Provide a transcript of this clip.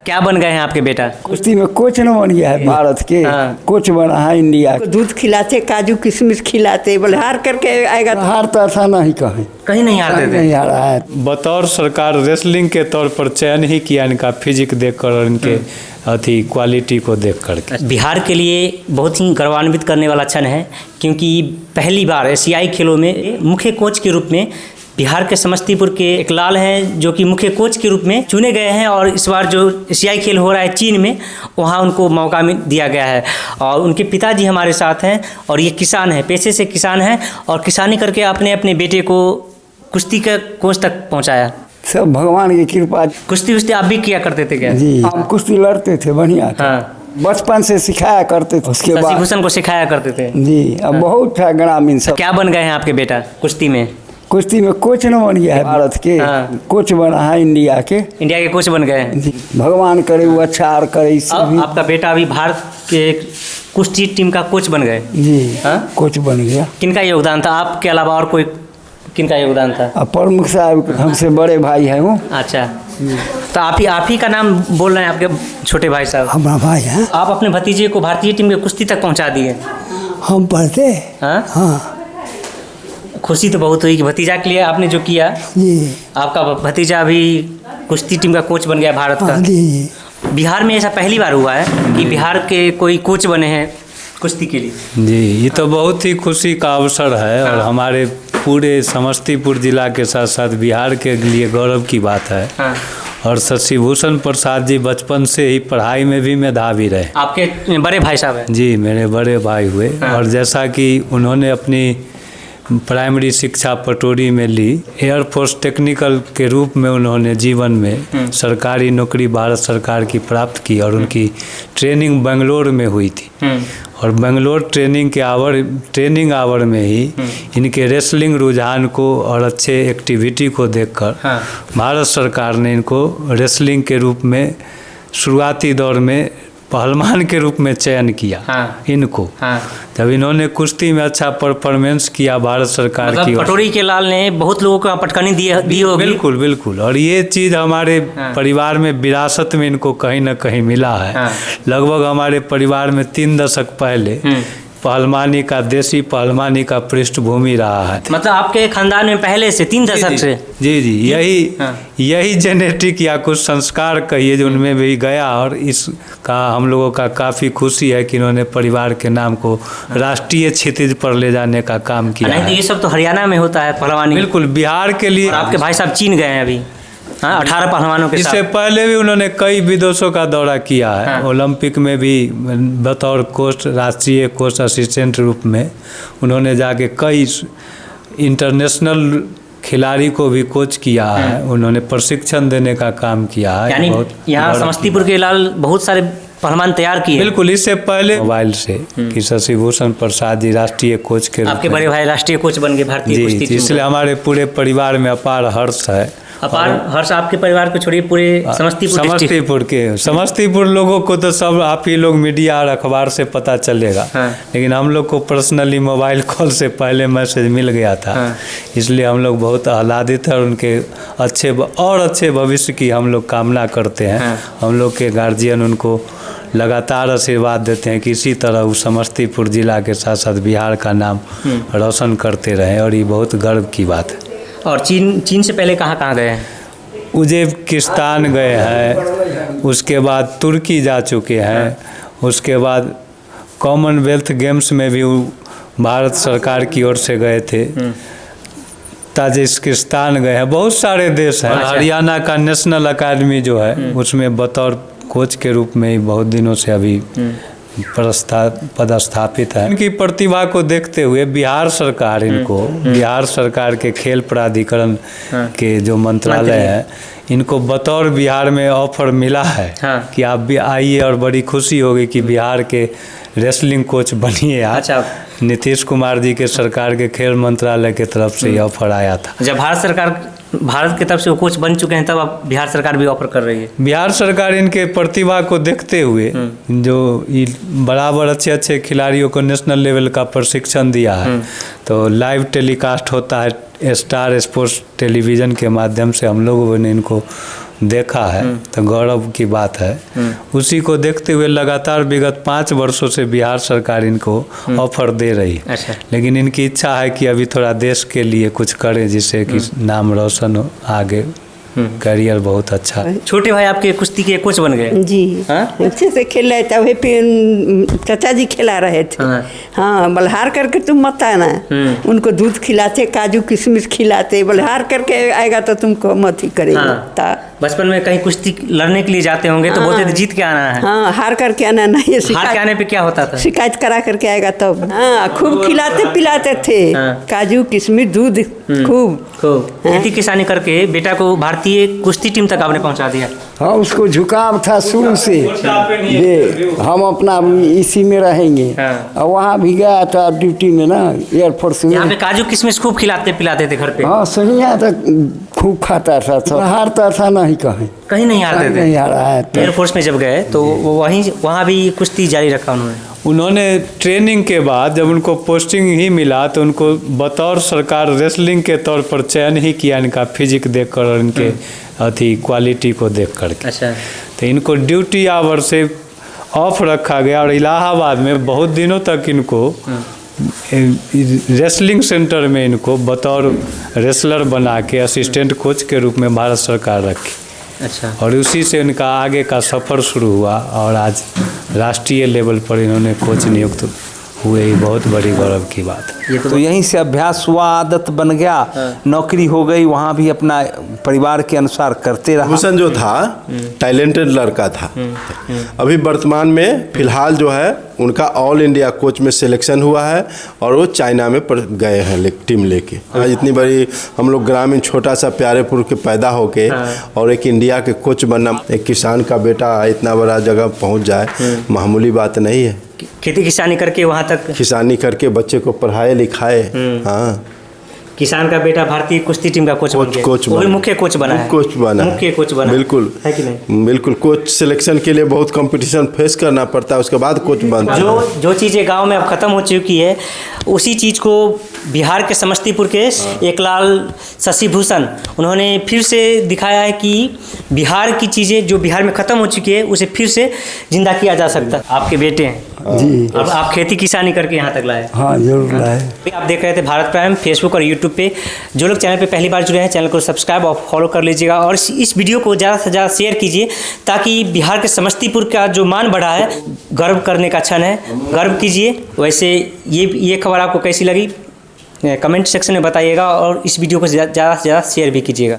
क्या बन गए हैं आपके बेटा? कुश्ती में कोच न बन गया है भारत के। हाँ। कोच बना है इंडिया। दूध खिलाते, काजू किशमिश खिलाते, बोले हार करके आएगा। हारता था नहीं कहीं नहीं हारते थे। नहीं हारा है। बतौर सरकार रेसलिंग के तौर पर चयन ही किया इनका फिजिक देखकर और इनके अति क्वालिटी को देख करके। बिहार के लिए बहुत ही गौरवान्वित करने वाला क्षण है, क्योंकि पहली बार एशियाई खेलों में मुख्य कोच के रूप में बिहार के समस्तीपुर के एक लाल हैं जो कि मुख्य कोच के रूप में चुने गए हैं। और इस बार जो एशियाई खेल हो रहा है चीन में, वहाँ उनको मौका दिया गया है। और उनके पिताजी हमारे साथ हैं और ये किसान हैं, पेशे से किसान हैं और किसानी करके आपने अपने बेटे को कुश्ती के कोच तक पहुँचाया। सब भगवान की कृपा। कुश्ती वुश्ती आप भी किया करते थे क्या? जी, हम कुश्ती लड़ते थे, बढ़िया था। हाँ, बचपन से सिखाया करते थे। उसके बाद शशिभूषण को सिखाया करते थे जी, अब बहुत था ग्रामीण सब। क्या बन गए हैं आपके बेटा कुश्ती में? कुश्ती में कोच न बन गया है भारत के। हाँ। कोच बना है इंडिया के। इंडिया के कोच बन गए हैं। जी, भगवान करे वो अच्छा और करे इससे भी। आपका बेटा अभी भारत के कुश्ती टीम का कोच बन गए। जी, हाँ? कोच बन गया। किनका योगदान था आपके अलावा और कोई किनका योगदान था? अब प्रमुख साहब हमसे बड़े भाई हैं वो। अच्छा, तो आप ही का नाम बोल रहे हैं आपके छोटे भाई साहब? हमारा भाई है। आप अपने भतीजे को भारतीय टीम के कुश्ती तक पहुंचा दिए। हम पढ़ते। हाँ, हाँ खुशी तो बहुत हुई कि भतीजा के लिए आपने जो किया। जी। आपका भतीजा अभी कुश्ती टीम का कोच बन गया भारत का। जी। बिहार में ऐसा पहली बार हुआ है कि बिहार के कोई कोच बने हैं कुश्ती के लिए। जी, ये तो बहुत ही खुशी का अवसर है और हमारे पूरे समस्तीपुर जिला के साथ साथ बिहार के लिए गौरव की बात है। हाँ। और शशिभूषण प्रसाद जी बचपन से ही पढ़ाई में भी मेधावी रहे। आपके बड़े भाई साहब हैं? जी, मेरे बड़े भाई हुए। हाँ। और जैसा कि उन्होंने अपनी प्राइमरी शिक्षा पटोरी में ली, एयरफोर्स टेक्निकल के रूप में उन्होंने जीवन में सरकारी नौकरी भारत सरकार की प्राप्त की और उनकी ट्रेनिंग बेंगलोर में हुई थी। और बेंगलोर ट्रेनिंग आवर में ही इनके रेसलिंग रुझान को और अच्छे एक्टिविटी को देखकर हाँ। भारत सरकार ने इनको रेसलिंग के रूप में शुरुआती दौर में पहलवान के रूप में चयन किया। हाँ। इनको हाँ। जब इन्होंने कुश्ती में अच्छा परफॉर्मेंस किया भारत सरकार की मतलब पटोरी के लाल ने बहुत लोगों को पटकनी दी होगी। बिल्कुल बिल्कुल। और ये चीज़ हमारे हाँ। परिवार में विरासत में इनको कहीं ना कहीं मिला है। हाँ। लगभग हमारे परिवार में 3 दशक पहले पहलवानी का, देसी पहलवानी का पृष्ठभूमि रहा है। मतलब आपके खानदान में पहले से 3 दशक से? जी जी, हाँ। यही जेनेटिक या कुछ संस्कार कहिए जो उनमें भी गया। और इसका हम लोगों का काफ़ी खुशी है कि इन्होंने परिवार के नाम को राष्ट्रीय क्षितिज पर ले जाने का काम किया। नहीं तो ये सब तो हरियाणा में होता है पहलवानी। बिल्कुल, बिहार के लिए। और आपके भाई साहब चीन गए हैं अभी। हाँ, 18 पहलवानों के साथ। इससे पहले भी उन्होंने कई विदेशों का दौरा किया है। हाँ। ओलंपिक में भी बतौर कोच, राष्ट्रीय कोच असिस्टेंट रूप में उन्होंने जाके कई इंटरनेशनल खिलाड़ी को भी कोच किया है। उन्होंने प्रशिक्षण देने का काम किया है। यानी यहाँ समस्तीपुर के लाल बहुत सारे पहलवान तैयार किए। बिल्कुल, इससे पहले मोबाइल से कि शशिभूषण प्रसाद जी राष्ट्रीय कोच के रूप आपके में। बड़े भाई राष्ट्रीय कोच बन गए भारतीय कुश्ती टीम। इसलिए हमारे पूरे परिवार में अपार हर्ष है। अपार हर्ष आपके परिवार को छोड़िए, पूरे समस्तीपुर लोगों को तो सब आप ही लोग मीडिया और अखबार से पता चलेगा। हाँ। लेकिन हम लोग को पर्सनली मोबाइल कॉल से पहले मैसेज मिल गया था। हाँ। इसलिए हम लोग बहुत आह्लादित हैं और उनके अच्छे भविष्य की हम लोग कामना करते हैं। हाँ। हम लोग के गार्जियन उनको लगातार आशीर्वाद देते हैं कि इसी तरह वो समस्तीपुर जिला के साथ साथ बिहार का नाम रोशन करते रहें। और ये बहुत गर्व की बात है। और चीन से पहले कहाँ गए हैं? उज़्बेकिस्तान गए हैं, उसके बाद तुर्की जा चुके हैं, उसके बाद कॉमनवेल्थ गेम्स में भी भारत सरकार की ओर से गए थे। ताजिकिस्तान गए हैं, बहुत सारे देश हैं। हरियाणा का नेशनल अकादमी जो है उसमें बतौर कोच के रूप में ही बहुत दिनों से अभी पदस्थापित है। इनकी प्रतिभा को देखते हुए बिहार सरकार इनको, बिहार सरकार के खेल प्राधिकरण के जो मंत्रालय है, इनको बतौर बिहार में ऑफर मिला है। हाँ। कि आप भी आइए और बड़ी खुशी होगी कि बिहार के रेसलिंग कोच बनिए आप। अच्छा। नीतीश कुमार जी के सरकार के खेल मंत्रालय के तरफ से ये ऑफर आया था। जब भारत की तरफ से वो कोच बन चुके हैं तब अब बिहार सरकार भी ऑफर कर रही है। बिहार सरकार इनके प्रतिभा को देखते हुए जो बराबर अच्छे खिलाड़ियों को नेशनल लेवल का प्रशिक्षण दिया है, तो लाइव टेलीकास्ट होता है स्टार स्पोर्ट्स टेलीविज़न के माध्यम से। हम लोगों ने इनको देखा है तो गौरव की बात है। उसी को देखते हुए लगातार विगत 5 वर्षों से बिहार सरकार इनको ऑफर दे रही है। अच्छा। लेकिन इनकी इच्छा है कि अभी थोड़ा देश के लिए कुछ करें जिससे कि नाम रोशन हो, आगे करियर बहुत अच्छा। छोटे भाई आपके कुश्ती के कोच बन गए? जी हाँ? अच्छे से खेल रहे थे, वही पे चाचा जी खिला रहे थे। हाँ। हाँ, बल्हार करके तुम मत आना। उनको दूध खिलाते, काजू किशमिश खिलाते, बल्हार करके आएगा तो तुमको मत ही करेगा। हाँ। बचपन में कहीं कुश्ती लड़ने के लिए जाते होंगे तो बोलते थे जीत के आना है। हाँ, हार करके आना नहीं, हार के आने पे क्या होता था? शिकायत करा करके आएगा तब। हाँ, खूब खिलाते पिलाते थे। हाँ। काजू किशमिश दूध खूब। खेती किसानी करके बेटा को भारतीय कुश्ती टीम तक आपने पहुंचा दिया। हाँ, उसको झुकाव था शुरू से ये हम अपना इसी में रहेंगे। हाँ। और वहाँ भी गया था ड्यूटी में ना, एयरफोर्स में। यहाँ पे काजू किशमिश खूब खिलाते पिलाते थे घर पे। हाँ, सही है, तो खूब खाता था, सब हारता था नहीं कहीं नहीं हारते थे। नहीं हारा है तो। एयरफोर्स में जब गए तो वहाँ भी कुश्ती जारी रखा उन्होंने ट्रेनिंग के बाद जब उनको पोस्टिंग ही मिला तो उनको बतौर सरकार रेसलिंग के तौर पर चयन ही किया, इनका फिजिक देखकर और इनके अथी क्वालिटी को देख करके। अच्छा। तो इनको ड्यूटी आवर से ऑफ रखा गया और इलाहाबाद में बहुत दिनों तक इनको रेसलिंग सेंटर में इनको बतौर रेसलर बना के असिस्टेंट कोच के रूप में भारत सरकार रखी। अच्छा। और उसी से उनका आगे का सफ़र शुरू हुआ और आज राष्ट्रीय लेवल पर इन्होंने कोच नियुक्त हुए, ही बहुत बड़ी गौरव की बात है। तो यहीं से अभ्यास हुआ, आदत बन गया। नौकरी हो गई, वहाँ भी अपना परिवार के अनुसार करते रहा। भूषण जो था टैलेंटेड लड़का था। अभी वर्तमान में फिलहाल जो है उनका ऑल इंडिया कोच में सिलेक्शन हुआ है और वो चाइना में गए हैं टीम लेके। आज इतनी बड़ी हम लोग ग्रामीण छोटा सा प्यारेपुर के पैदा होके और एक इंडिया के कोच बनना, एक किसान का बेटा इतना बड़ा जगह पहुंच जाए, मामूली बात नहीं है। खेती किसानी करके वहाँ तक किसानी करके बच्चे को पढ़ाए लिखाए। हाँ, किसान का बेटा भारतीय कुश्ती टीम का कोच बन गया। वो भी मुख्य कोच बना है। मुख्य कोच बना बिल्कुल है कि नहीं? बिल्कुल। कोच सिलेक्शन के लिए बहुत कंपटीशन फेस करना पड़ता है, उसके बाद कोच बनता है। जो चीज़ें गांव में अब ख़त्म हो चुकी है, उसी चीज़ को बिहार के समस्तीपुर के एकलाल शशिभूषण उन्होंने फिर से दिखाया है कि बिहार की चीज़ें जो बिहार में ख़त्म हो चुकी है उसे फिर से जिंदा किया जा सकता है। आपके बेटे हैं जी। अब आप खेती किसानी करके यहाँ तक लाए। हाँ, जरूर लाए। आप देख रहे थे भारत प्राइम फेसबुक और यूट्यूब पे। जो लोग चैनल पे पहली बार जुड़े हैं, चैनल को सब्सक्राइब और फॉलो कर लीजिएगा और इस वीडियो को ज़्यादा से ज़्यादा शेयर कीजिए ताकि बिहार के समस्तीपुर का जो मान बढ़ा है, गर्व करने का क्षण है, गर्व कीजिए। वैसे ये खबर आपको कैसी लगी कमेंट सेक्शन में बताइएगा और इस वीडियो को ज़्यादा से ज़्यादा शेयर भी कीजिएगा।